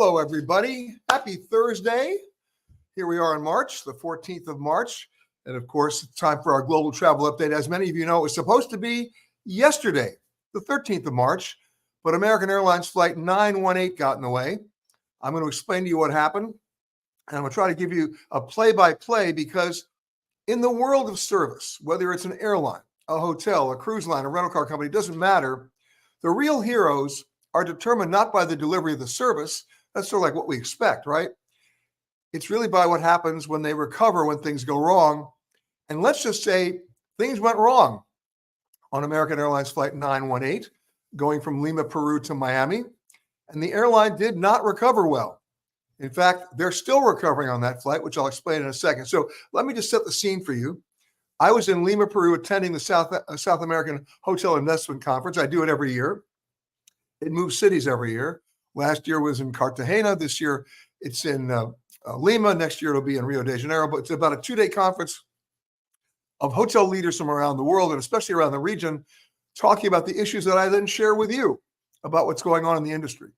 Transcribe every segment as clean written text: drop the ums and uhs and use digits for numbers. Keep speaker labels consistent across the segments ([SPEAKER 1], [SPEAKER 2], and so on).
[SPEAKER 1] Hello, everybody. Happy Thursday. Here we are in March, the 14th of March. And of course, it's time for our global travel update. As many of you know, it was supposed to be yesterday, the 13th of March, but American Airlines Flight 918 got in the way. I'm going to explain to you what happened, and I'm going to try to give you a play-by-play because in the world of service, whether it's an airline, a hotel, a cruise line, a rental car company, it doesn't matter. The real heroes are determined not by the delivery of the service. That's sort of like what we expect, right? It's really by what happens when they recover when things go wrong. And let's just say things went wrong on American Airlines Flight 918, going from Lima, Peru to Miami. And the airline did not recover well. In fact, they're still recovering on that flight, which I'll explain in a second. So let me just set the scene for you. I was in Lima, Peru, attending the South American Hotel Investment Conference. I do it every year. It moves cities every year. Last year was in Cartagena. This year it's in Lima. Next year it'll be in Rio de Janeiro. But it's about a 2-day conference of hotel leaders from around the world, and especially around the region, talking about the issues that I then share with you about what's going on in the industry.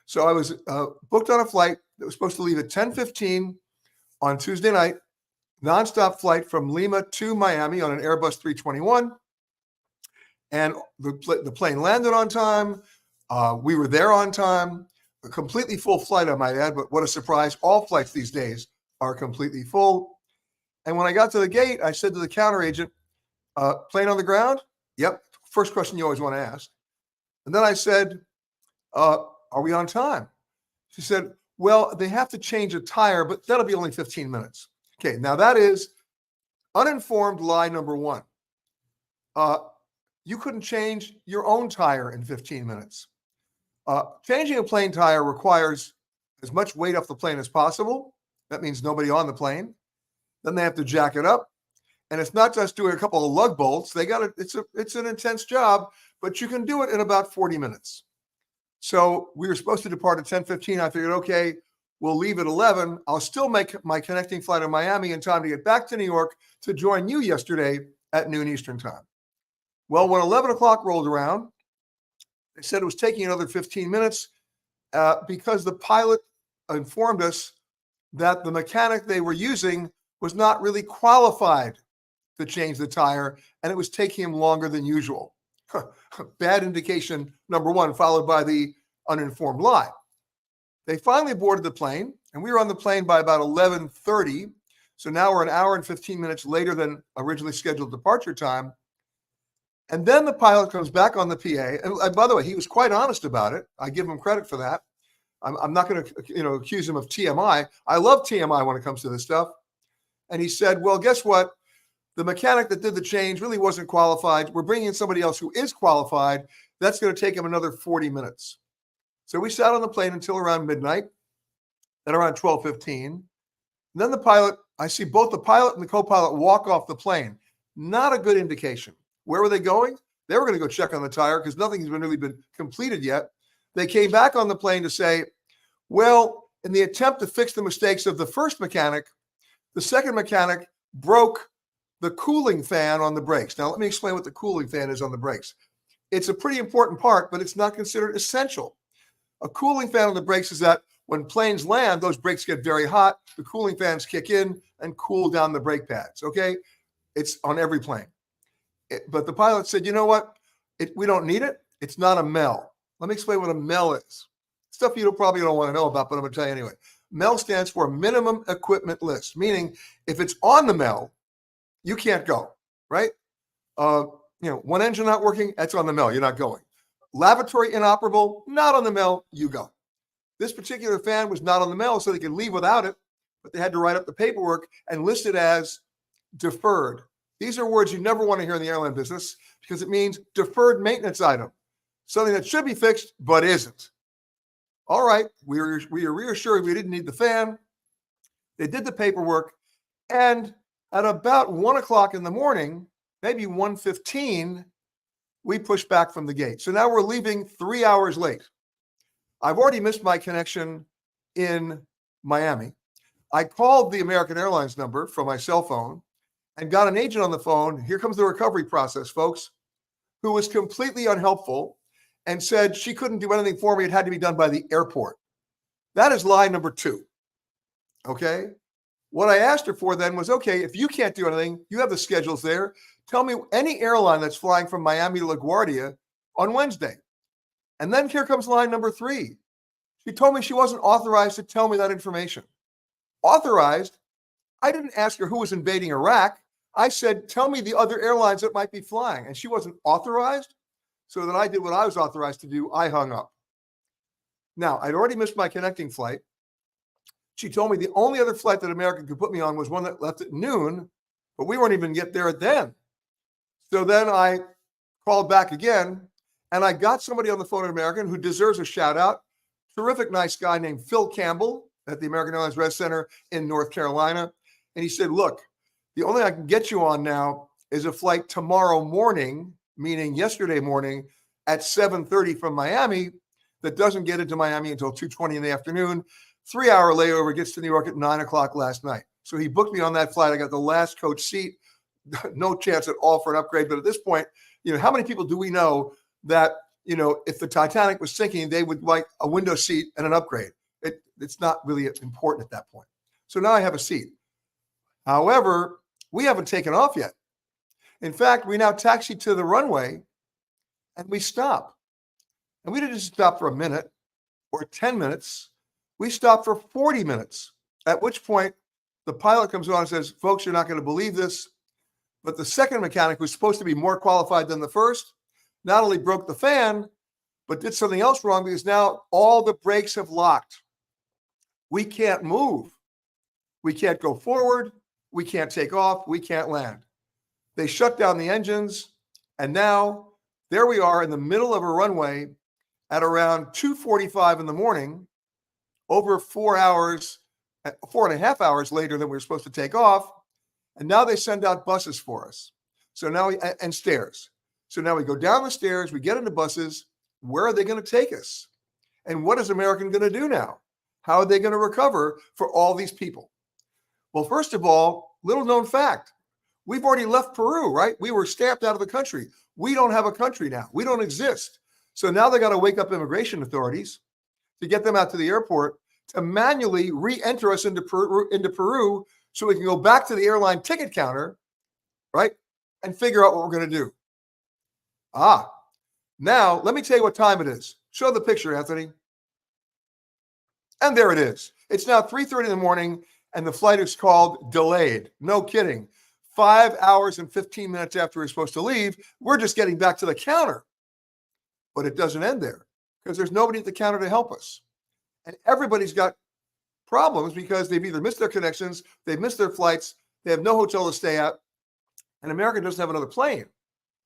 [SPEAKER 1] So I was booked on a flight that was supposed to leave at 10:15 on Tuesday night, nonstop flight from Lima to Miami on an Airbus 321. And the plane landed on time. We were there on time, a completely full flight, I might add, but what a surprise. All flights these days are completely full. And when I got to the gate, I said to the counter agent, plane on the ground? Yep. First question you always want to ask. And then I said, are we on time? She said, well, they have to change a tire, but that'll be only 15 minutes. Okay, now that is uninformed lie number one. You couldn't change your own tire in 15 minutes. Changing a plane tire requires as much weight off the plane as possible. That means nobody on the plane. Then they have to jack it up. And it's not just doing a couple of lug bolts. It's an intense job, but you can do it in about 40 minutes. So we were supposed to depart at 10:15. I figured, okay, we'll leave at 11. I'll still make my connecting flight in Miami in time to get back to New York to join you yesterday at noon Eastern time. Well, when 11 o'clock rolled around, they said it was taking another 15 minutes because the pilot informed us that the mechanic they were using was not really qualified to change the tire, and it was taking him longer than usual. Bad indication, number one, followed by the uninformed lie. They finally boarded the plane, and we were on the plane by about 11:30. So now we're an hour and 15 minutes later than originally scheduled departure time. And then the pilot comes back on the PA. And by the way, he was quite honest about it. I give him credit for that. I'm not going to accuse him of TMI. I love TMI when it comes to this stuff. And he said, well, guess what? The mechanic that did the change really wasn't qualified. We're bringing in somebody else who is qualified. That's going to take him another 40 minutes. So we sat on the plane until around midnight, then around 12:15. Then the pilot, I see both the pilot and the co-pilot walk off the plane. Not a good indication. Where were they going? They were going to go check on the tire because nothing's really been completed yet. They came back on the plane to say, well, in the attempt to fix the mistakes of the first mechanic, the second mechanic broke the cooling fan on the brakes. Now, let me explain what the cooling fan is on the brakes. It's a pretty important part, but it's not considered essential. A cooling fan on the brakes is that when planes land, those brakes get very hot. The cooling fans kick in and cool down the brake pads, okay? It's on every plane. But the pilot said, you know what? We don't need it. It's not a MEL. Let me explain what a MEL is. Stuff you probably don't want to know about, but I'm going to tell you anyway. MEL stands for Minimum Equipment List, meaning if it's on the MEL, you can't go, right? One engine not working, that's on the MEL. You're not going. Lavatory inoperable, not on the MEL, you go. This particular fan was not on the MEL, so they could leave without it, but they had to write up the paperwork and list it as deferred. These are words you never want to hear in the airline business because it means deferred maintenance item, something that should be fixed but isn't. All right, we are reassured we didn't need the fan. They did the paperwork, and at about 1 o'clock in the morning, maybe 1:15, we pushed back from the gate. So now we're leaving 3 hours late. I've already missed my connection in Miami. I called the American Airlines number from my cell phone and got an agent on the phone. Here comes the recovery process, folks, who was completely unhelpful and said she couldn't do anything for me. It had to be done by the airport. That is lie number 2. Okay. What I asked her for then was, okay, if you can't do anything, you have the schedules there. Tell me any airline that's flying from Miami to LaGuardia on Wednesday. And then here comes line number 3. She told me she wasn't authorized to tell me that information. Authorized? I didn't ask her who was invading Iraq. I said, tell me the other airlines that might be flying. And she wasn't authorized. So then I did what I was authorized to do. I hung up. Now, I'd already missed my connecting flight. She told me the only other flight that American could put me on was one that left at noon, but we weren't even get there then. So then I called back again, and I got somebody on the phone at American who deserves a shout out. Terrific, nice guy named Phil Campbell at the American Airlines Res Center in North Carolina. And he said, look, the only I can get you on now is a flight tomorrow morning, meaning yesterday morning at 7:30 from Miami that doesn't get into Miami until 2:20 in the afternoon. 3-hour layover, gets to New York at 9 o'clock last night. So he booked me on that flight. I got the last coach seat. No chance at all for an upgrade. But at this point, how many people do we know that, if the Titanic was sinking, they would like a window seat and an upgrade? It's not really important at that point. So now I have a seat. However, we haven't taken off yet. In fact, we now taxi to the runway and we stop. And we didn't just stop for a minute or 10 minutes. We stopped for 40 minutes, at which point the pilot comes on and says, folks, you're not going to believe this, but the second mechanic, who's supposed to be more qualified than the first, not only broke the fan, but did something else wrong because now all the brakes have locked. We can't move. We can't go forward. We can't take off. We can't land. They shut down the engines, and now there we are in the middle of a runway at around 2:45 in the morning, over 4.5 hours later than we were supposed to take off. And now they send out buses for us. So now and stairs. So now we go down the stairs, we get into buses. Where are they going to take us? And what is American going to do now? How are they going to recover for all these people? Well, first of all, little known fact, we've already left Peru, right? We were stamped out of the country. We don't have a country now. We don't exist. So now they got to wake up immigration authorities to get them out to the airport to manually re-enter us into Peru so we can go back to the airline ticket counter, right, and figure out what we're going to do. Now let me tell you what time it is. Show the picture, Anthony. And there it is. It's now 3:30 in the morning, and the flight is called delayed. No kidding. 5 hours and 15 minutes after we're supposed to leave, we're just getting back to the counter. But it doesn't end there because there's nobody at the counter to help us. And everybody's got problems because they've either missed their connections, they've missed their flights, they have no hotel to stay at, and American doesn't have another plane.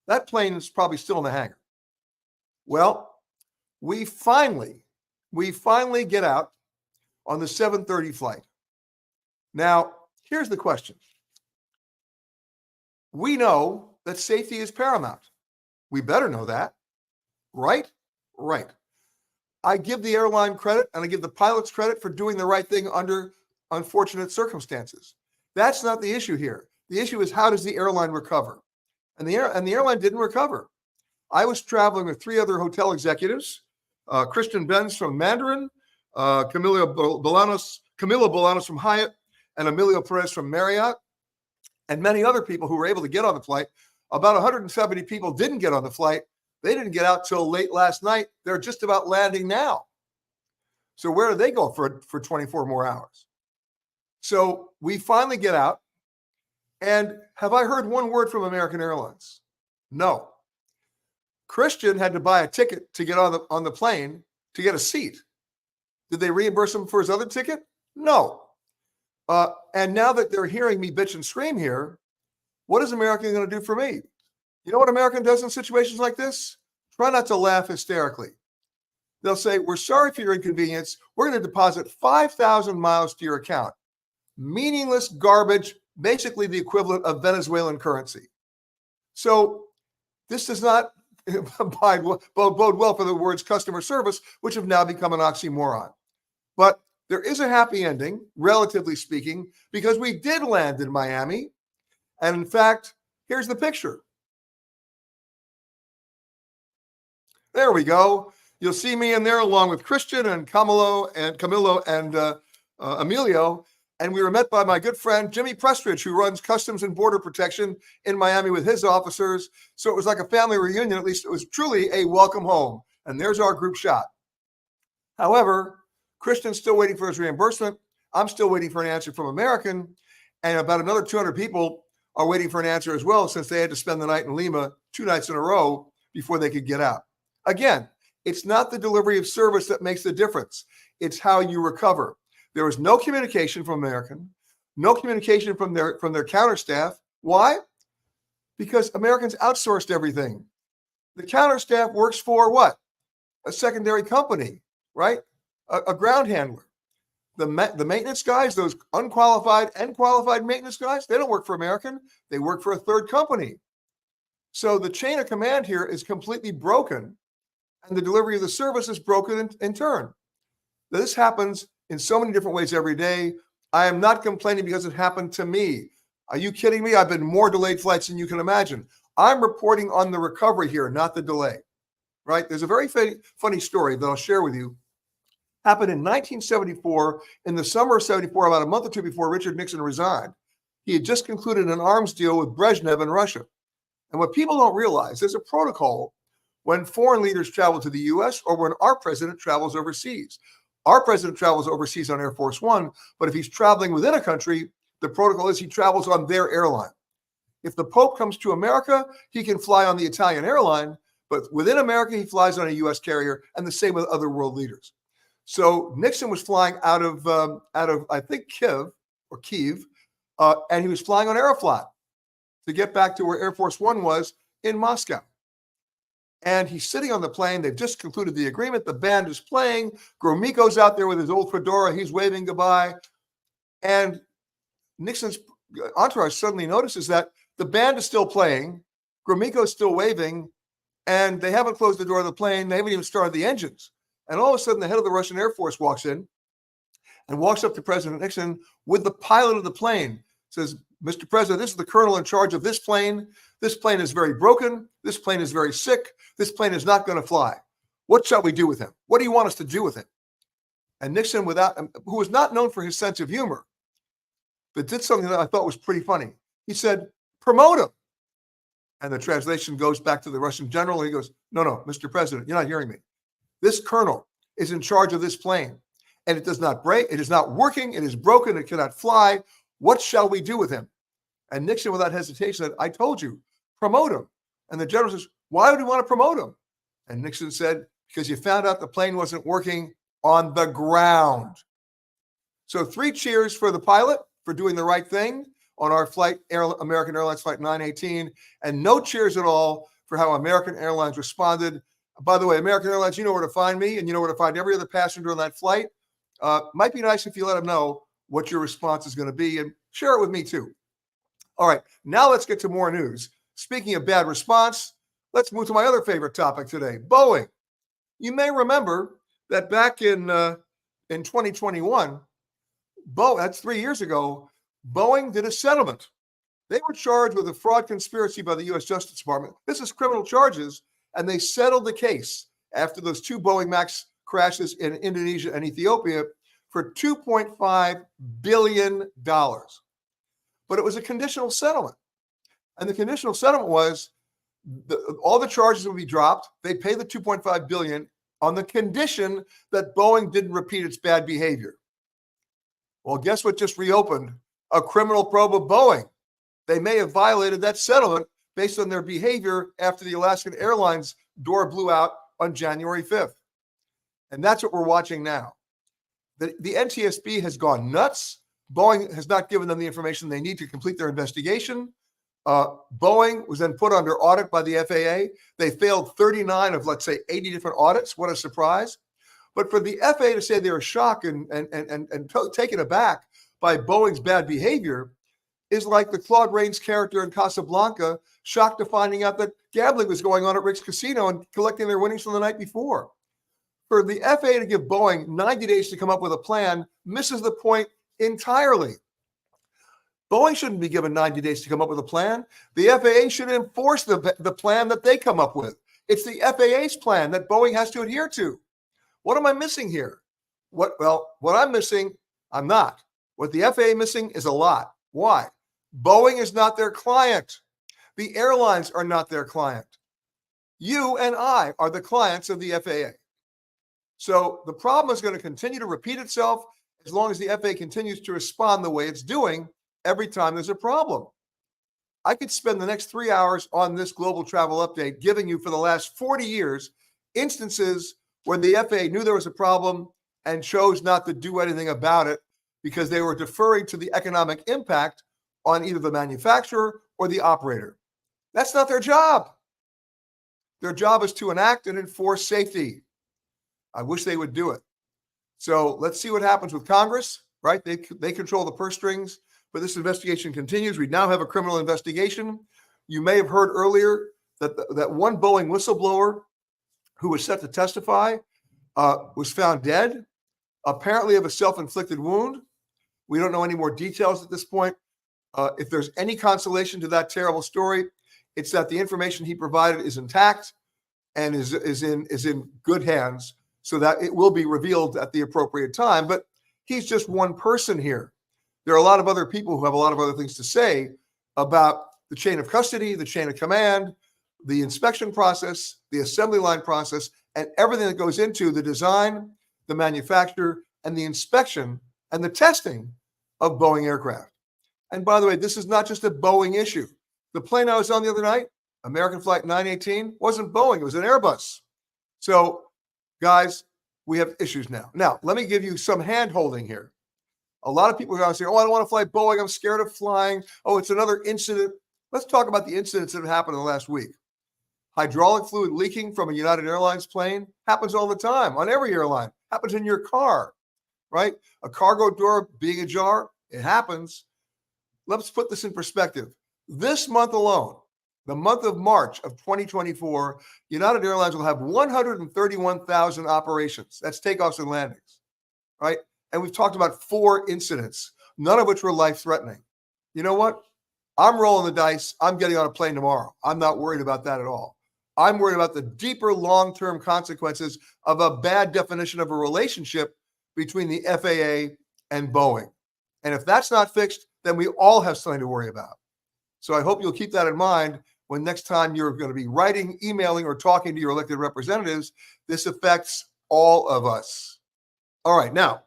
[SPEAKER 1] That plane is probably still in the hangar. Well, we finally get out on the 7:30 flight. Now, here's the question. We know that safety is paramount. We better know that, right? Right. I give the airline credit and I give the pilots credit for doing the right thing under unfortunate circumstances. That's not the issue here. The issue is, how does the airline recover? And the airline didn't recover. I was traveling with 3 other hotel executives, Christian Benz from Mandarin, Camila Bolanos from Hyatt, and Emilio Perez from Marriott, and many other people who were able to get on the flight. About 170 people didn't get on the flight. They didn't get out till late last night. They're just about landing now. So where do they go for 24 more hours? So we finally get out. And have I heard one word from American Airlines? No. Christian had to buy a ticket to get on the plane to get a seat. Did they reimburse him for his other ticket? No. And now that they're hearing me bitch and scream here, what is American going to do for me? You know what American does in situations like this? Try not to laugh hysterically. They'll say, we're sorry for your inconvenience. We're going to deposit 5,000 miles to your account. Meaningless garbage, basically the equivalent of Venezuelan currency. So this does not bode well for the words customer service, which have now become an oxymoron. But there is a happy ending, relatively speaking, because we did land in Miami. And in fact, here's the picture. There we go. You'll see me in there along with Christian and Camilo and Emilio. And we were met by my good friend, Jimmy Prestridge, who runs Customs and Border Protection in Miami with his officers. So it was like a family reunion. At least it was truly a welcome home. And there's our group shot. However, Christian's still waiting for his reimbursement. I'm still waiting for an answer from American. And about another 200 people are waiting for an answer as well, since they had to spend the night in Lima 2 nights in a row before they could get out. Again, it's not the delivery of service that makes the difference. It's how you recover. There was no communication from American, no communication from their counter staff. Why? Because Americans outsourced everything. The counter staff works for what? A secondary company, right? A ground handler. The maintenance guys, those unqualified and qualified maintenance guys, they don't work for American. They work for a third company. So the chain of command here is completely broken, and the delivery of the service is broken in turn. Now, this happens in so many different ways every day. I am not complaining because it happened to me. Are you kidding me? I've been more delayed flights than you can imagine. I'm reporting on the recovery here, not the delay, right? There's a very funny story that I'll share with you. Happened in 1974, in the summer of 74, about a month or two before Richard Nixon resigned. He had just concluded an arms deal with Brezhnev in Russia. And what people don't realize, there's a protocol when foreign leaders travel to the U.S. or when our president travels overseas. Our president travels overseas on Air Force One, but if he's traveling within a country, the protocol is he travels on their airline. If the Pope comes to America, he can fly on the Italian airline, but within America, he flies on a U.S. carrier, and the same with other world leaders. So Nixon was flying out of I think Kiev, and he was flying on Aeroflot to get back to where Air Force One was in Moscow. And he's sitting on the plane. They've just concluded the agreement. The band is playing. Gromyko's out there with his old fedora. He's waving goodbye. And Nixon's entourage suddenly notices that the band is still playing. Gromyko's still waving. And they haven't closed the door of the plane. They haven't even started the engines. And all of a sudden, the head of the Russian Air Force walks in and walks up to President Nixon with the pilot of the plane. Says, Mr. President, this is the colonel in charge of this plane. This plane is very broken. This plane is very sick. This plane is not going to fly. What shall we do with him? What do you want us to do with him? And Nixon, who was not known for his sense of humor, but did something that I thought was pretty funny. He said, promote him. And the translation goes back to the Russian general. And he goes, no, Mr. President, you're not hearing me. This colonel is in charge of this plane, and it does not break. It is not working. It is broken. It cannot fly. What shall we do with him? And Nixon, without hesitation, said, I told you, promote him. And the general says, why would we want to promote him? And Nixon said, because you found out the plane wasn't working on the ground. So 3 cheers for the pilot for doing the right thing on our flight, American Airlines Flight 918, and no cheers at all for how American Airlines responded. By the way, American Airlines, you know where to find me, and you know where to find every other passenger on that flight. Might be nice if you let them know what your response is going to be, and share it with me too. All right, now let's get to more news. Speaking of bad response, let's move to my other favorite topic today, Boeing. You may remember that back in 2021, that's 3 years ago, Boeing did a settlement. They were charged with a fraud conspiracy by the U.S. Justice Department. This is criminal charges. And they settled the case after those 2 Boeing MAX crashes in Indonesia and Ethiopia for $2.5 billion. But it was a conditional settlement. And the conditional settlement was all the charges would be dropped. They pay the $2.5 billion on the condition that Boeing didn't repeat its bad behavior. Well, guess what just reopened? A criminal probe of Boeing. They may have violated that settlement based on their behavior after the Alaskan Airlines door blew out on January 5th. And that's what we're watching now. The NTSB has gone nuts. Boeing has not given them the information they need to complete their investigation. Boeing was then put under audit by the FAA. They failed 39 of, let's say, 80 different audits. What a surprise. But for the FAA to say they were shocked and taken aback by Boeing's bad behavior is like the Claude Rains character in Casablanca, shocked to finding out that gambling was going on at Rick's Casino and collecting their winnings from the night before. For the FAA to give Boeing 90 days to come up with a plan misses the point entirely. Boeing shouldn't be given 90 days to come up with a plan. The FAA should enforce the plan that they come up with. It's the FAA's plan that Boeing has to adhere to. What am I missing here? What I'm missing, I'm not. What the FAA missing is a lot. Why? Boeing is not their client. The airlines are not their client. You and I are the clients of the FAA. So the problem is going to continue to repeat itself as long as the FAA continues to respond the way it's doing every time there's a problem. I could spend the next 3 hours on this global travel update giving you for the last 40 years instances where the FAA knew there was a problem and chose not to do anything about it because they were deferring to the economic impact on either the manufacturer or the operator. That's not their job. Their job is to enact and enforce safety. I wish they would do it. So let's see what happens with Congress, right? They control the purse strings, but this investigation continues. We now have a criminal investigation. You may have heard earlier that one Boeing whistleblower who was set to testify was found dead, apparently of a self-inflicted wound. We don't know any more details at this point. If there's any consolation to that terrible story, it's that the information he provided is intact and is in good hands, so that it will be revealed at the appropriate time. But he's just one person here. There are a lot of other people who have a lot of other things to say about the chain of custody, the chain of command, the inspection process, the assembly line process, and everything that goes into the design, the manufacture, and the inspection and the testing of Boeing aircraft. And by the way, this is not just a Boeing issue. The plane I was on the other night, American Flight 918, wasn't Boeing, it was an Airbus. So, guys, we have issues now. Now, let me give you some hand-holding here. A lot of people are going to say, oh, I don't want to fly Boeing, I'm scared of flying. Oh, it's another incident. Let's talk about the incidents that have happened in the last week. Hydraulic fluid leaking from a United Airlines plane happens all the time on every airline. Happens in your car, right? A cargo door being ajar, it happens. Let's put this in perspective. This month alone, the month of March of 2024, United Airlines will have 131,000 operations. That's takeoffs and landings, right? And we've talked about 4 incidents, none of which were life-threatening. You know what? I'm rolling the dice. I'm getting on a plane tomorrow. I'm not worried about that at all. I'm worried about the deeper long-term consequences of a bad definition of a relationship between the FAA and Boeing. And if that's not fixed, then we all have something to worry about. So I hope you'll keep that in mind when next time you're going to be writing, emailing, or talking to your elected representatives. This affects all of us. All right, now,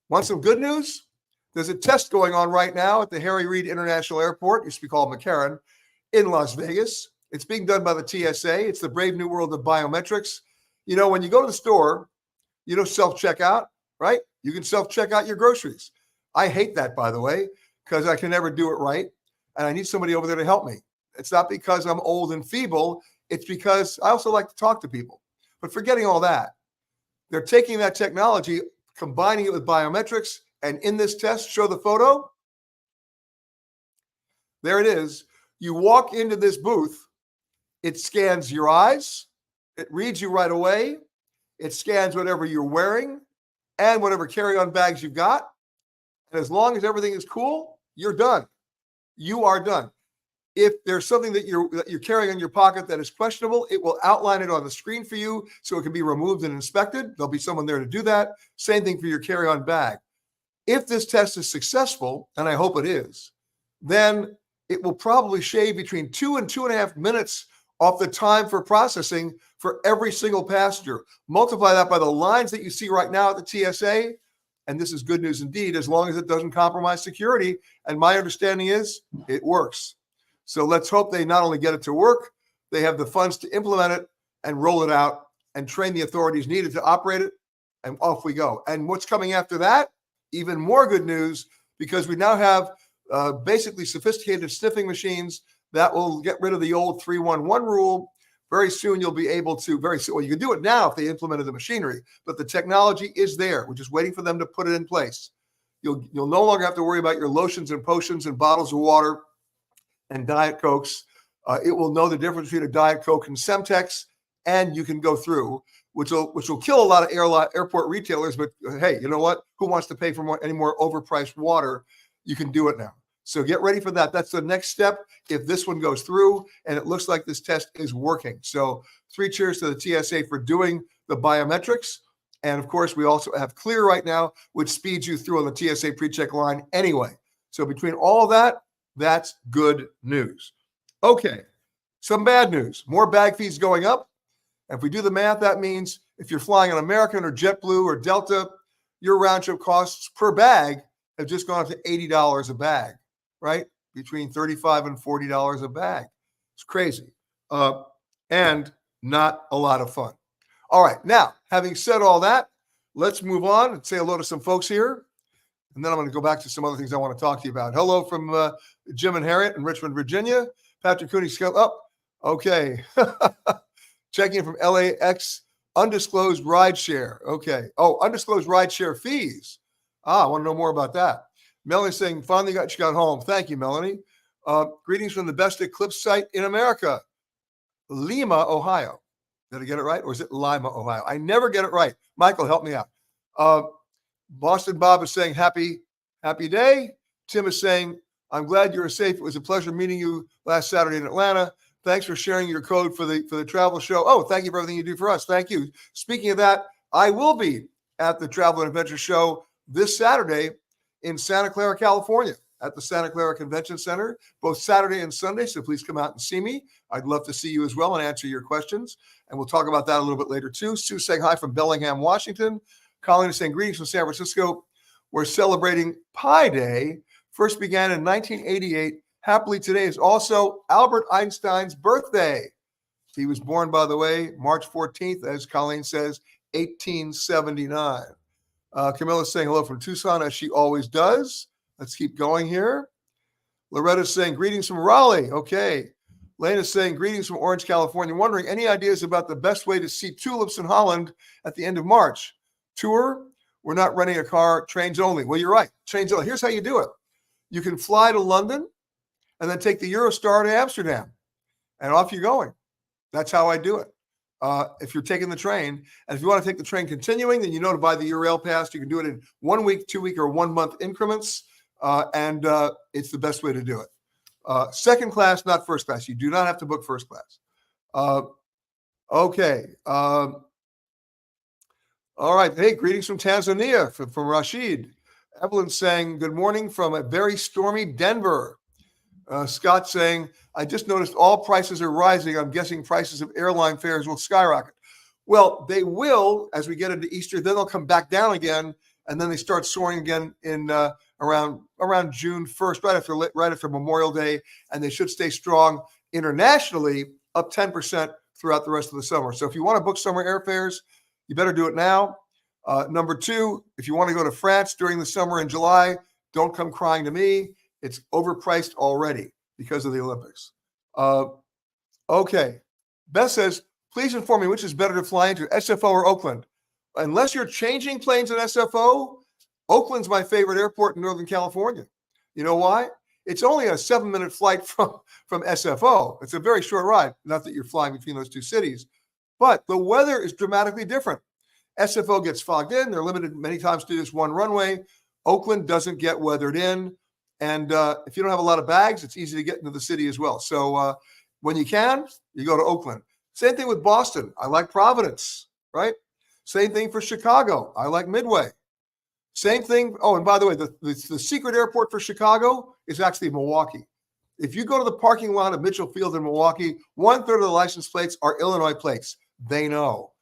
[SPEAKER 1] want some good news? There's a test going on right now at the Harry Reid International Airport, used to be called McCarran, in Las Vegas. It's being done by the TSA. It's the brave new world of biometrics. You know, when you go to the store, you know, self-checkout, right? You can self-checkout your groceries. I hate that, by the way, because I can never do it right. And I need somebody over there to help me. It's not because I'm old and feeble. It's because I also like to talk to people. But forgetting all that, they're taking that technology, combining it with biometrics, and in this test, show the photo. There it is. You walk into this booth. It scans your eyes. It reads you right away. It scans whatever you're wearing and whatever carry-on bags you've got. And as long as everything is cool, you're done. You are done. If there's something that you're carrying in your pocket that is questionable, it will outline it on the screen for you so it can be removed and inspected. There'll be someone there to do that. Same thing for your carry-on bag. If this test is successful, and I hope it is, then it will probably shave between 2 and 2.5 minutes off the time for processing for every single passenger. Multiply that by the lines that you see right now at the TSA, and this is good news indeed, as long as it doesn't compromise security. And my understanding is it works. So let's hope they not only get it to work, they have the funds to implement it and roll it out and train the authorities needed to operate it, and off we go. And what's coming after that? Even more good news, because we now have basically sophisticated sniffing machines that will get rid of the old 311 rule. Very soon you'll be able to, well, you can do it now if they implemented the machinery, but the technology is there. We're just waiting for them to put it in place. You'll no longer have to worry about your lotions and potions and bottles of water and Diet Cokes. It will know the difference between a Diet Coke and Semtex, and you can go through, which will kill a lot of airport retailers. But hey, you know what? Who wants to pay for any more overpriced water? You can do it now. So get ready for that. That's the next step if this one goes through, and it looks like this test is working. So 3 cheers to the TSA for doing the biometrics. And of course, we also have Clear right now, which speeds you through on the TSA pre-check line anyway. So between all of that, that's good news. Okay, some bad news. More bag fees going up. If we do the math, that means if you're flying on American or JetBlue or Delta, your round trip costs per bag have just gone up to $80 a bag, right? Between $35 and $40 a bag. It's crazy. And not a lot of fun. All right. Now, having said all that, let's move on and say hello to some folks here. And then I'm going to go back to some other things I want to talk to you about. Hello from Jim and Harriet in Richmond, Virginia. Patrick Cooney, okay. Checking in from LAX, undisclosed rideshare. Okay. Oh, undisclosed rideshare fees. I want to know more about that. Melanie saying, finally got home. Thank you, Melanie. Greetings from the best eclipse site in America, Lima, Ohio. Did I get it right? Or is it Lima, Ohio? I never get it right. Michael, help me out. Boston Bob is saying, happy day. Tim is saying, I'm glad you were safe. It was a pleasure meeting you last Saturday in Atlanta. Thanks for sharing your code for the travel show. Oh, thank you for everything you do for us. Thank you. Speaking of that, I will be at the Travel and Adventure Show this Saturday in Santa Clara, California, at the Santa Clara Convention Center, both Saturday and Sunday. So please come out and see me. I'd love to see you as well and answer your questions. And we'll talk about that a little bit later too. Sue saying hi from Bellingham, Washington. Colleen is saying greetings from San Francisco. We're celebrating Pi Day. First began in 1988. Happily, today is also Albert Einstein's birthday. He was born, by the way, March 14th, as Colleen says, 1879. Camilla's saying hello from Tucson, as she always does. Let's keep going here. Loretta's saying greetings from Raleigh. Okay. Lena's saying greetings from Orange, California. Wondering any ideas about the best way to see tulips in Holland at the end of March? Tour? We're not renting a car, trains only. Well, you're right. Trains only. Here's how you do it. You can fly to London and then take the Eurostar to Amsterdam, and off you're going. That's how I do it. If you're taking the train, and if you want to take the train continuing, then you know to buy the Eurail pass. You can do it in 1 week, 2 week, or 1 month increments, and it's the best way to do it. Second class, not first class. You do not have to book first class. Okay. All right. Hey, greetings from Tanzania, from Rashid. Evelyn saying good morning from a very stormy Denver. Scott saying, I just noticed all prices are rising. I'm guessing prices of airline fares will skyrocket. Well, they will as we get into Easter. Then they'll come back down again, and then they start soaring again in around June 1st, right after Memorial Day, and they should stay strong internationally, up 10% throughout the rest of the summer. So if you want to book summer airfares, you better do it now. Number two, if you want to go to France during the summer in July, don't come crying to me. It's overpriced already because of the Olympics. Okay. Beth says, please inform me which is better to fly into, SFO or Oakland. Unless you're changing planes in SFO, Oakland's my favorite airport in Northern California. You know why? It's only a 7-minute flight from SFO. It's a very short ride. Not that you're flying between those two cities, but the weather is dramatically different. SFO gets fogged in. They're limited many times to just one runway. Oakland doesn't get weathered in. And if you don't have a lot of bags, it's easy to get into the city as well. So when you can, you go to Oakland. Same thing with Boston. I like Providence, right? Same thing for Chicago. I like Midway. Same thing. Oh, and by the way, the secret airport for Chicago is actually Milwaukee. If you go to the parking lot of Mitchell Field in Milwaukee, 1/3 of the license plates are Illinois plates. They know.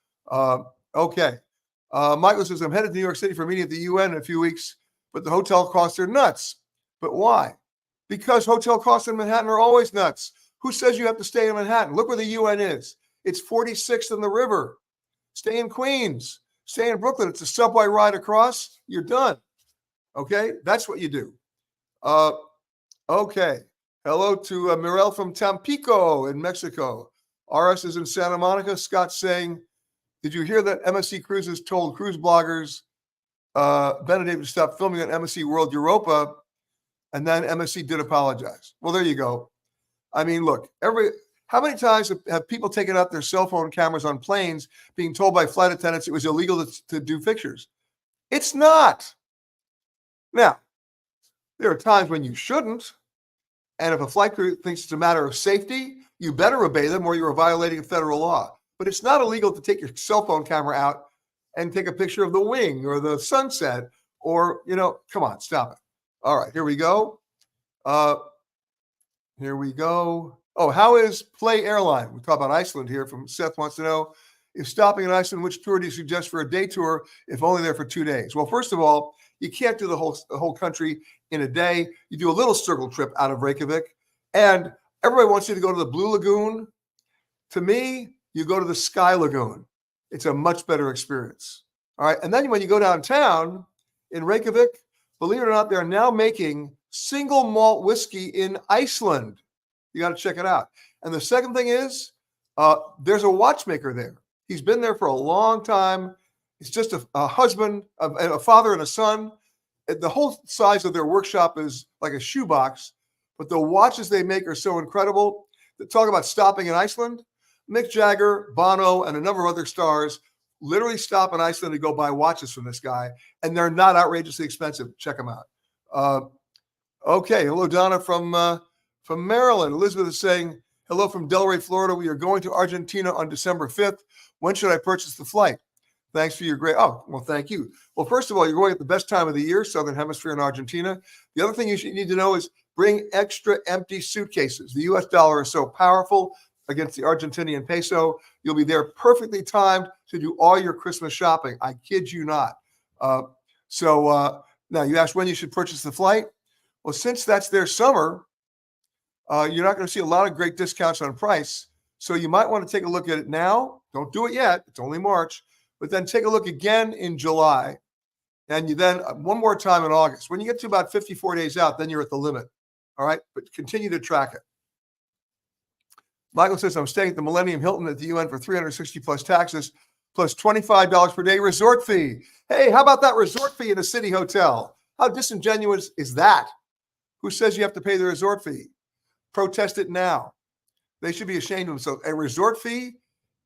[SPEAKER 1] Okay. Michael says, I'm headed to New York City for a meeting at the UN in a few weeks, but the hotel costs are nuts. But why? Because hotel costs in Manhattan are always nuts. Who says you have to stay in Manhattan? Look where the UN is. It's 46th in the river. Stay in Queens. Stay in Brooklyn. It's a subway ride across. You're done. Okay? That's what you do. Okay. Hello to Mirel from Tampico in Mexico. RS is in Santa Monica. Scott's saying, did you hear that MSC Cruises told cruise bloggers Benedict to stop filming on MSC World Europa, and then MSC did apologize? Well, there you go. I mean, look, how many times have people taken out their cell phone cameras on planes being told by flight attendants it was illegal to do pictures? It's not. Now, there are times when you shouldn't, And if a flight crew thinks it's a matter of safety, you better obey them or you're violating federal law. But it's not illegal to take your cell phone camera out and take a picture of the wing or the sunset or, come on, stop it. All right, here we go. Here we go. Oh, how is Play Airline? We talk about Iceland here from Seth wants to know, if stopping in Iceland, which tour do you suggest for a day tour if only there for 2 days? Well, first of all, you can't do the whole country in a day. You do a little circle trip out of Reykjavik. And everybody wants you to go to the Blue Lagoon. To me, you go to the Sky Lagoon. It's a much better experience. All right. And then when you go downtown in Reykjavik, believe it or not, they're now making single malt whiskey in Iceland. You got to check it out. And the second thing is, there's a watchmaker there. He's been there for a long time. It's just a husband, a father and a son. The whole size of their workshop is like a shoebox, but the watches they make are so incredible. Talk about stopping in Iceland. Mick Jagger, Bono, and a number of other stars literally stop in Iceland to go buy watches from this guy, and they're not outrageously expensive. Check them out. Okay, hello, Donna from Maryland. Elizabeth is saying, hello from Delray, Florida. We are going to Argentina on December 5th. When should I purchase the flight? Thanks for your great. Oh, well, thank you. Well, first of all, you're going at the best time of the year, Southern Hemisphere in Argentina. The other thing you need to know is bring extra empty suitcases. The U.S. dollar is so powerful against the Argentinian peso. You'll be there perfectly timed to do all your Christmas shopping. I kid you not. Now you asked when you should purchase the flight. Well, since that's their summer, you're not going to see a lot of great discounts on price. So you might want to take a look at it now. Don't do it yet. It's only March. But then take a look again in July. And you then one more time in August. When you get to about 54 days out, then you're at the limit. All right? But continue to track it. Michael says, I'm staying at the Millennium Hilton at the UN for $360 plus taxes, plus $25 per day resort fee. Hey, how about that resort fee in a city hotel? How disingenuous is that? Who says you have to pay the resort fee? Protest it now. They should be ashamed of themselves. A resort fee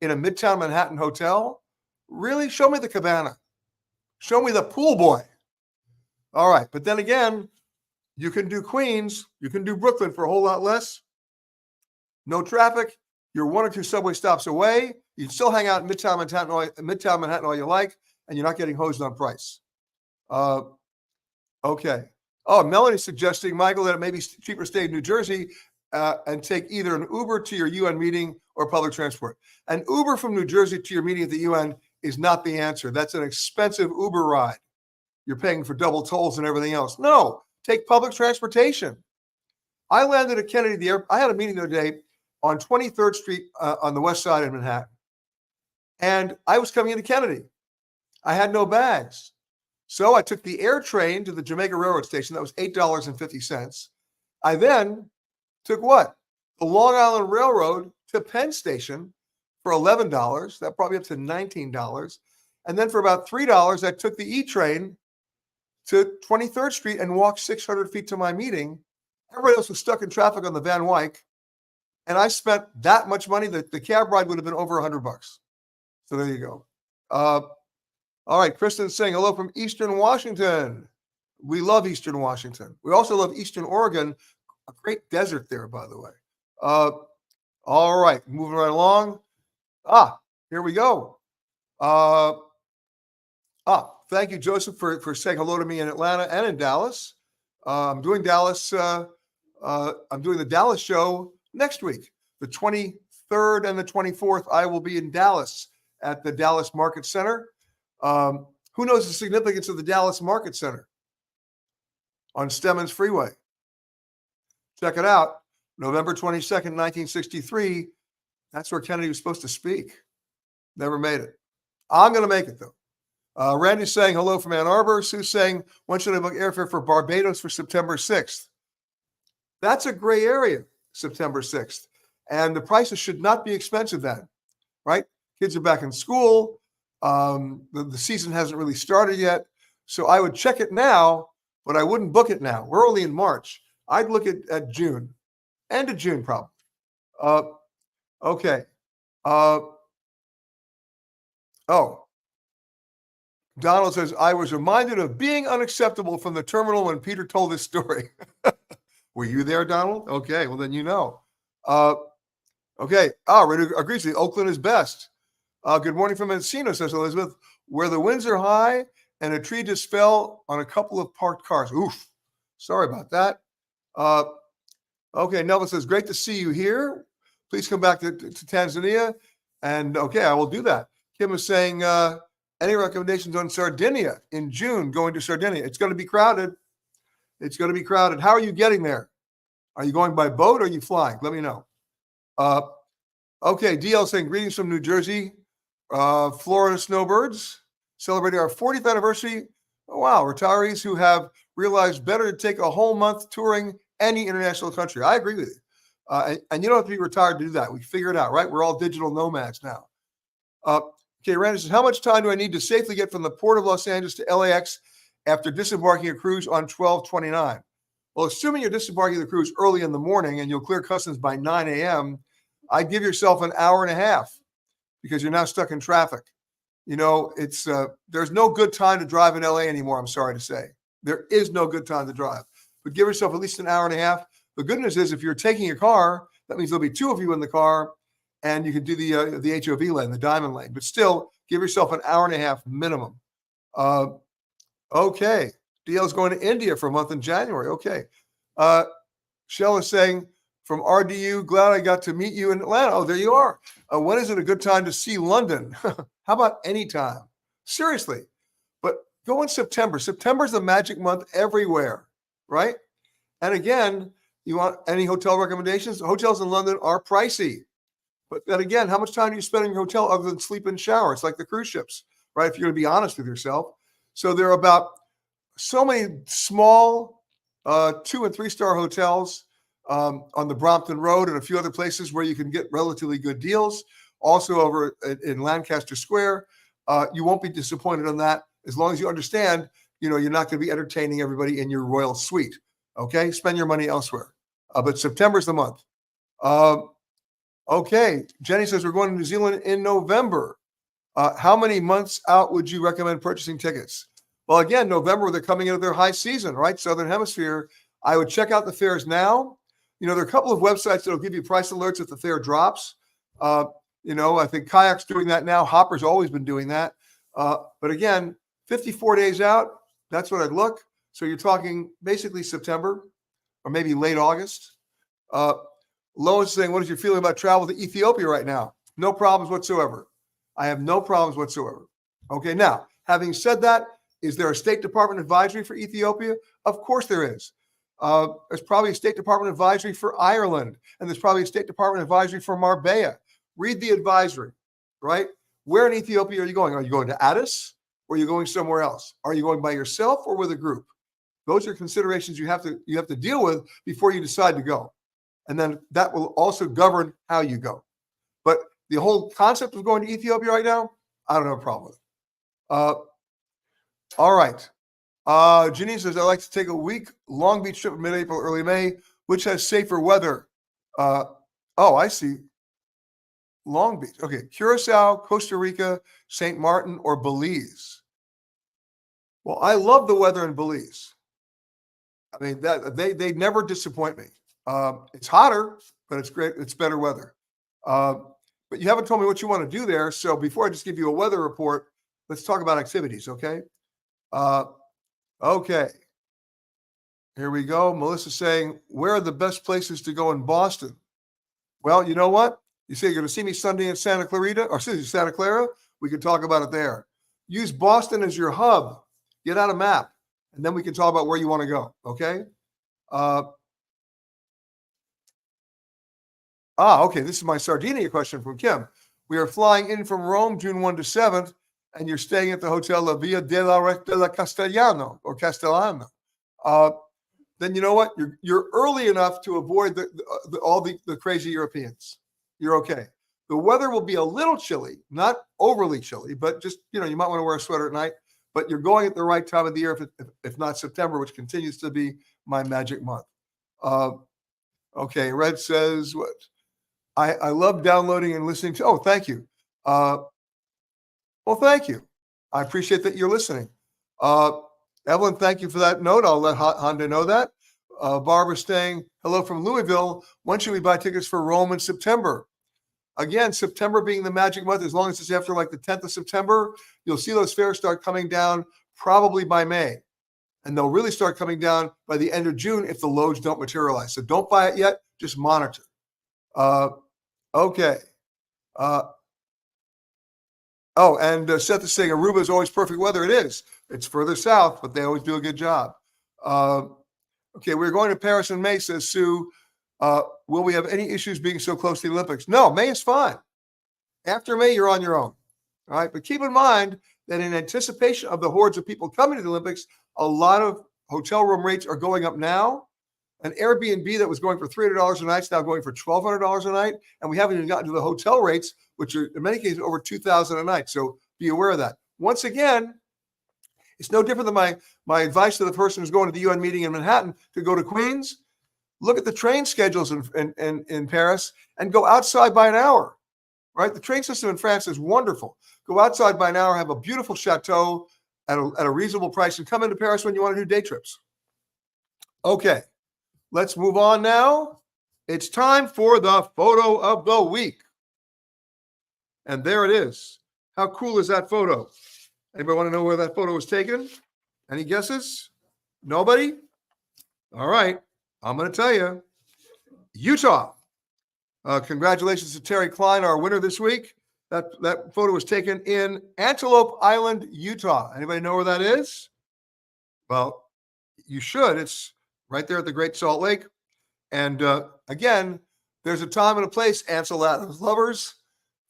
[SPEAKER 1] in a Midtown Manhattan hotel? Really? Show me the cabana. Show me the pool boy. All right. But then again, you can do Queens. You can do Brooklyn for a whole lot less. No traffic. You're 1 or 2 subway stops away. You can still hang out in Midtown Manhattan all you like, and you're not getting hosed on price. Okay. Oh, Melanie's suggesting, Michael, that it may be cheaper to stay in New Jersey and take either an Uber to your UN meeting or public transport. An Uber from New Jersey to your meeting at the UN is not the answer. That's an expensive Uber ride. You're paying for double tolls and everything else. No, take public transportation. I landed at Kennedy. I had a meeting the other day on 23rd Street on the west side of Manhattan. And I was coming into Kennedy. I had no bags. So I took the air train to the Jamaica Railroad Station. That was $8.50. I then took what? The Long Island Railroad to Penn Station for $11. That brought me up to $19. And then for about $3, I took the E train to 23rd Street and walked 600 feet to my meeting. Everybody else was stuck in traffic on the Van Wyck. And I spent that much money that the cab ride would have been over $100. So there you go. All right. Kristen's saying hello from Eastern Washington. We love Eastern Washington. We also love Eastern Oregon. A great desert there, by the way. All right. Moving right along. Here we go. Thank you, Joseph, for saying hello to me in Atlanta and in Dallas. I'm doing Dallas. I'm doing the Dallas show next week, the 23rd and the 24th. I will be in Dallas at the Dallas Market Center. Who knows the significance of the Dallas Market Center on Stemmons Freeway? Check it out. November 22nd, 1963. That's where Kennedy was supposed to speak. Never made it. I'm going to make it, though. Randy's saying hello from Ann Arbor. Sue's saying, when should I book airfare for Barbados for September 6th? That's a gray area, September 6th. And the prices should not be expensive then, right? Kids are back in school. The season hasn't really started yet. So I would check it now, but I wouldn't book it now. We're only in March. I'd look at June. End of June, probably. Okay. Donald says, I was reminded of being unacceptable from the terminal when Peter told this story. Were you there, Donald? Okay, well, then you know. Uh, okay. Ready agrees with you. Oakland is best. Good morning from Encino, says Elizabeth, where the winds are high and a tree just fell on a couple of parked cars. Oof. Sorry about that. Uh, okay, Nelva says, great to see you here. Please come back to Tanzania. And okay, I will do that. Kim is saying, any recommendations on Sardinia in June, going to Sardinia? It's going to be crowded. It's going to be crowded. How are you getting there? Are you going by boat or are you flying? Let me know. Okay, DL saying, greetings from New Jersey. Florida snowbirds celebrating our 40th anniversary. Oh, wow, retirees who have realized better to take a whole month touring any international country. I agree with you. And you don't have to be retired to do that. We figure it out, right? We're all digital nomads now. Okay, Randy says, how much time do I need to safely get from the port of Los Angeles to LAX after disembarking a cruise on 12/29? Well, assuming you're disembarking the cruise early in the morning and you'll clear customs by 9 a.m., I'd give yourself an hour and a half because you're now stuck in traffic. You know, it's there's no good time to drive in LA anymore, I'm sorry to say. There is no good time to drive. But give yourself at least an hour and a half. The good news is if you're taking a car, that means there'll be two of you in the car, and you can do the HOV lane, the diamond lane. But still, give yourself an hour and a half minimum. Okay. DL's going to India for a month in January. Okay. Shell is saying, from RDU, glad I got to meet you in Atlanta. Oh, there you are. When is it a good time to see London? How about any time? Seriously. But go in September. September is the magic month everywhere, right? And again, you want any hotel recommendations? Hotels in London are pricey. But then again, how much time do you spend in your hotel other than sleep and shower? It's like the cruise ships, right? If you're going to be honest with yourself. So there are about so many small 2- and 3-star hotels on the Brompton Road and a few other places where you can get relatively good deals. Also over in Lancaster Square, you won't be disappointed on that as long as you understand, you know, you're not going to be entertaining everybody in your royal suite. Okay, spend your money elsewhere. But September's the month. Okay, Jenny says we're going to New Zealand in November. How many months out would you recommend purchasing tickets? Well, again, November, they're coming into their high season, right? Southern Hemisphere. I would check out the fares now. You know, there are a couple of websites that will give you price alerts if the fare drops. You know, I think Kayak's doing that now. Hopper's always been doing that. But again, 54 days out, that's what I'd look. So you're talking basically September or maybe late August. Lois is saying, what is your feeling about travel to Ethiopia right now? No problems whatsoever. I have no problems whatsoever. Okay, now, having said that, is there a State Department advisory for Ethiopia? Of course there is. There's probably a State Department advisory for Ireland, and there's probably a State Department advisory for Marbella. Read the advisory, right? Where in Ethiopia are you going? Are you going to Addis or are you going somewhere else? Are you going by yourself or with a group? Those are considerations you have to deal with before you decide to go. And then that will also govern how you go. But the whole concept of going to Ethiopia right now, I don't have a problem with it. All right. Janine says, I'd like to take a week Long Beach trip in mid-April, early May, which has safer weather. I see. Long Beach. Okay. Curacao, Costa Rica, St. Martin, or Belize. Well, I love the weather in Belize. I mean, that they never disappoint me. It's hotter, but it's great. It's better weather. But you haven't told me what you want to do there. So before I just give you a weather report, let's talk about activities, okay? Okay. Here we go. Melissa's saying, where are the best places to go in Boston? Well, you know what? You say you're going to see me Sunday in Santa Clara? We can talk about it there. Use Boston as your hub. Get out a map, and then we can talk about where you want to go, okay? Okay. This is my Sardinia question from Kim. We are flying in from Rome, June 1 to 7th, and you're staying at the Hotel La Via della Castellano or Castellano. Then you know what? You're early enough to avoid all the crazy Europeans. You're okay. The weather will be a little chilly, not overly chilly, but just, you might want to wear a sweater at night. But you're going at the right time of the year, if not September, which continues to be my magic month. Okay, Red says, what? I love downloading and listening to. Oh, thank you. Well, thank you. I appreciate that you're listening. Evelyn, thank you for that note. I'll let Honda know that. Barbara saying, hello from Louisville. When should we buy tickets for Rome in September? Again, September being the magic month, as long as it's after like the 10th of September, you'll see those fares start coming down probably by May. And they'll really start coming down by the end of June if the loads don't materialize. So don't buy it yet, just monitor. Okay. Seth is saying Aruba is always perfect weather. It is. It's further south, but they always do a good job. Okay, we're going to Paris in May, says Sue. Will we have any issues being so close to the Olympics? No, May is fine. After May, you're on your own. All right, but keep in mind that in anticipation of the hordes of people coming to the Olympics, a lot of hotel room rates are going up now. An Airbnb that was going for $300 a night is now going for $1,200 a night. And we haven't even gotten to the hotel rates, which are in many cases over $2,000 a night. So be aware of that. Once again, it's no different than my advice to the person who's going to the UN meeting in Manhattan to go to Queens. Look at the train schedules in Paris and go outside by an hour, right? The train system in France is wonderful. Go outside by an hour, have a beautiful chateau at a reasonable price, and come into Paris when you want to do day trips. Okay, let's move on now. It's time for the photo of the week. And there it is. How cool is that photo? Anybody want to know where that photo was taken? Any guesses? Nobody? All right. I'm going to tell you. Utah. Congratulations to Terry Klein, our winner this week. That photo was taken in Antelope Island, Utah. Anybody know where that is? Well, you should. It's right there at the Great Salt Lake. And again, there's a time and a place, Ansel Adams lovers,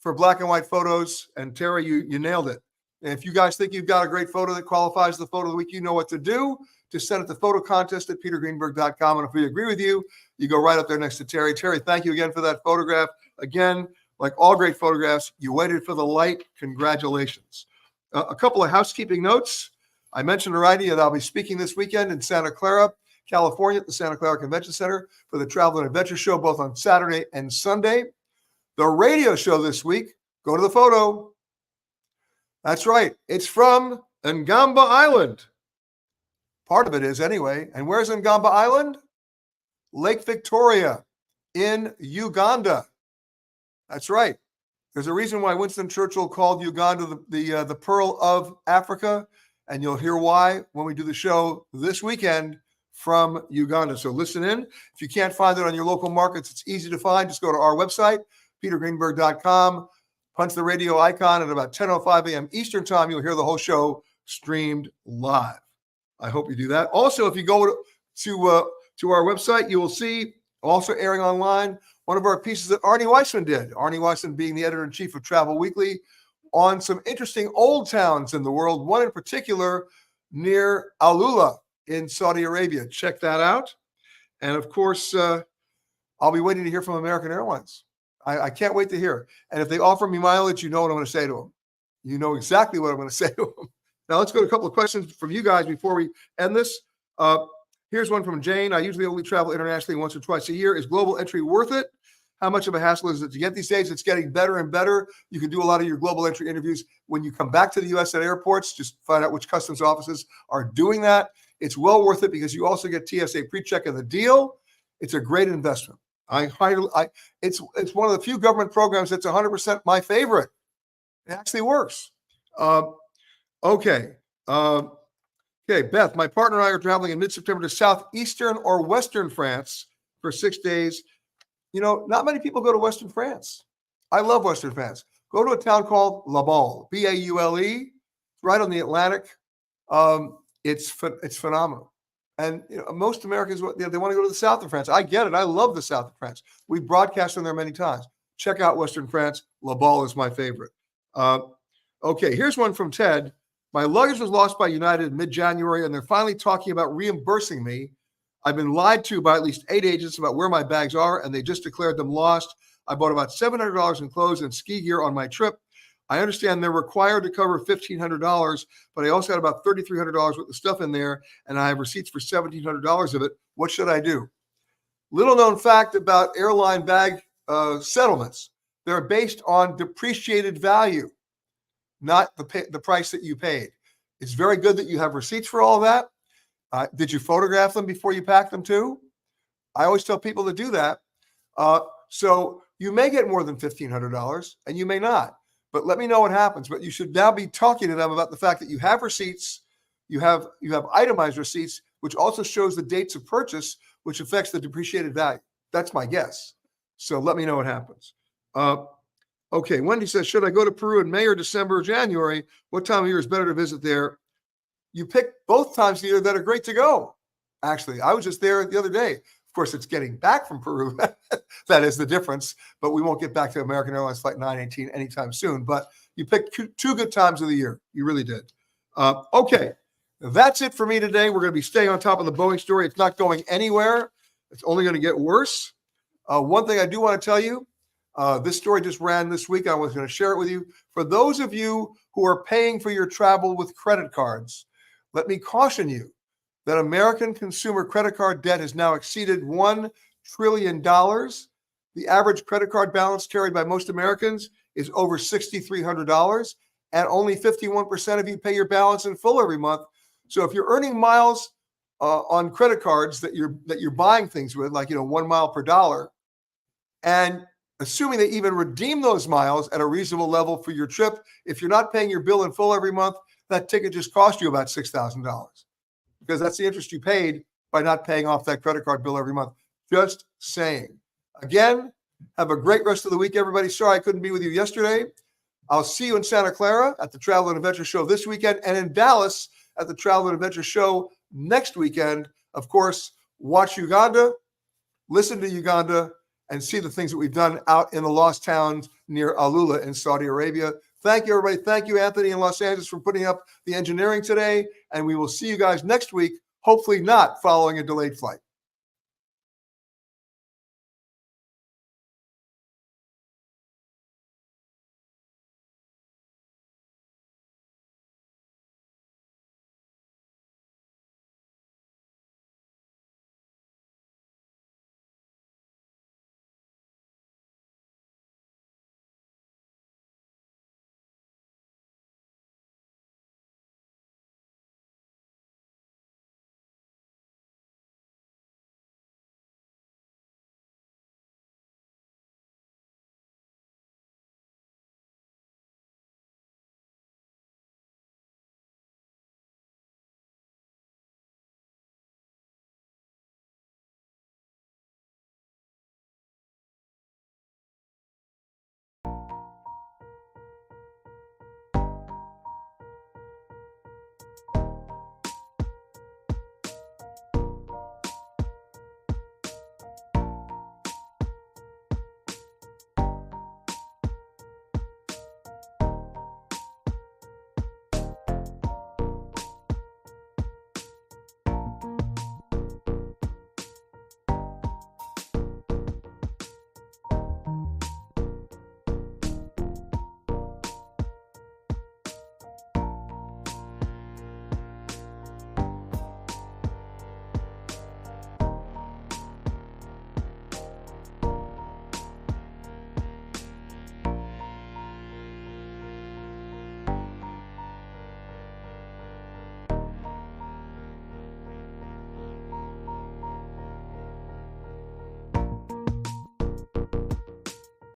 [SPEAKER 1] for black and white photos. And Terry, you nailed it. And if you guys think you've got a great photo that qualifies the photo of the week, you know what to do. Just send it to photocontest@petergreenberg.com. And if we agree with you, you go right up there next to Terry. Terry, thank you again for that photograph. Again, like all great photographs, you waited for the light. Congratulations. A couple of housekeeping notes. I mentioned already that I'll be speaking this weekend in Santa Clara, California, at the Santa Clara Convention Center for the Travel and Adventure Show, both on Saturday and Sunday. The radio show this week, go to the photo. That's right. It's from Ngamba Island. Part of it is anyway. And where's Ngamba Island? Lake Victoria in Uganda. That's right. There's a reason why Winston Churchill called Uganda the Pearl of Africa. And you'll hear why when we do the show this weekend from Uganda. So listen in. If you can't find it on your local markets, it's easy to find. Just go to our website, petergreenberg.com. Punch the radio icon at about 10:05 a.m. Eastern time. You'll hear the whole show streamed live. I hope you do that. Also, if you go to our website, you will see also airing online one of our pieces that Arnie Weissman did. Arnie Weissman being the editor-in-chief of Travel Weekly on some interesting old towns in the world, one in particular near Alula in Saudi Arabia. Check that out. And of course, I'll be waiting to hear from American Airlines. I can't wait to hear. And if they offer me mileage, you know what I'm going to say to them. You know exactly what I'm going to say to them. Now, let's go to a couple of questions from you guys before we end this. Here's one from Jane. I usually only travel internationally once or twice a year. Is global entry worth it? How much of a hassle is it to get these days? It's getting better and better. You can do a lot of your global entry interviews when you come back to the U.S. at airports. Just find out which customs offices are doing that. It's well worth it because you also get TSA pre-check in the deal. It's a great investment. It's one of the few government programs that's 100% my favorite. It actually works. Okay, Beth, my partner and I are traveling in mid-September to southeastern or western France for 6 days. You know, not many people go to western France. I love western France. Go to a town called La Baule, B-A-U-L-E, right on the Atlantic. It's phenomenal. And you know, most Americans, they want to go to the south of France. I get it. I love the south of France. We broadcast on there many times. Check out Western France. La Baule is my favorite. Okay, here's one from Ted. My luggage was lost by United in mid-January, and they're finally talking about reimbursing me. I've been lied to by at least 8 agents about where my bags are, and they just declared them lost. I bought about $700 in clothes and ski gear on my trip. I understand they're required to cover $1,500, but I also had about $3,300 worth of stuff in there, and I have receipts for $1,700 of it. What should I do? Little known fact about airline bag settlements. They're based on depreciated value, not the price that you paid. It's very good that you have receipts for all that. Did you photograph them before you packed them too? I always tell people to do that. So you may get more than $1,500 and you may not, but let me know what happens. But you should now be talking to them about the fact that you have receipts, you have itemized receipts, which also shows the dates of purchase, which affects the depreciated value. That's my guess. So let me know what happens. Okay, Wendy says, should I go to Peru in May or December or January? What time of year is better to visit there? You pick both times of year that are great to go. Actually, I was just there the other day. Of course, it's getting back from Peru. That is the difference. But we won't get back to American Airlines Flight 918 anytime soon. But you picked two good times of the year. You really did. Okay, that's it for me today. We're going to be staying on top of the Boeing story. It's not going anywhere. It's only going to get worse. One thing I do want to tell you, this story just ran this week. I was going to share it with you. For those of you who are paying for your travel with credit cards, let me caution you that American consumer credit card debt has now exceeded $1 trillion. The average credit card balance carried by most Americans is over $6,300, and only 51% of you pay your balance in full every month. So if you're earning miles on credit cards that you're buying things with, like 1 mile per dollar, and assuming they even redeem those miles at a reasonable level for your trip, if you're not paying your bill in full every month, that ticket just cost you about $6,000 because that's the interest you paid by not paying off that credit card bill every month. Just saying. Again, have a great rest of the week, everybody. Sorry I couldn't be with you yesterday. I'll see you in Santa Clara at the Travel and Adventure Show this weekend and in Dallas at the Travel and Adventure Show next weekend. Of course, watch Uganda, listen to Uganda, and see the things that we've done out in the lost towns near Alula in Saudi Arabia. Thank you, everybody. Thank you, Anthony, in Los Angeles, for putting up the engineering today. And we will see you guys next week, hopefully not following a delayed flight.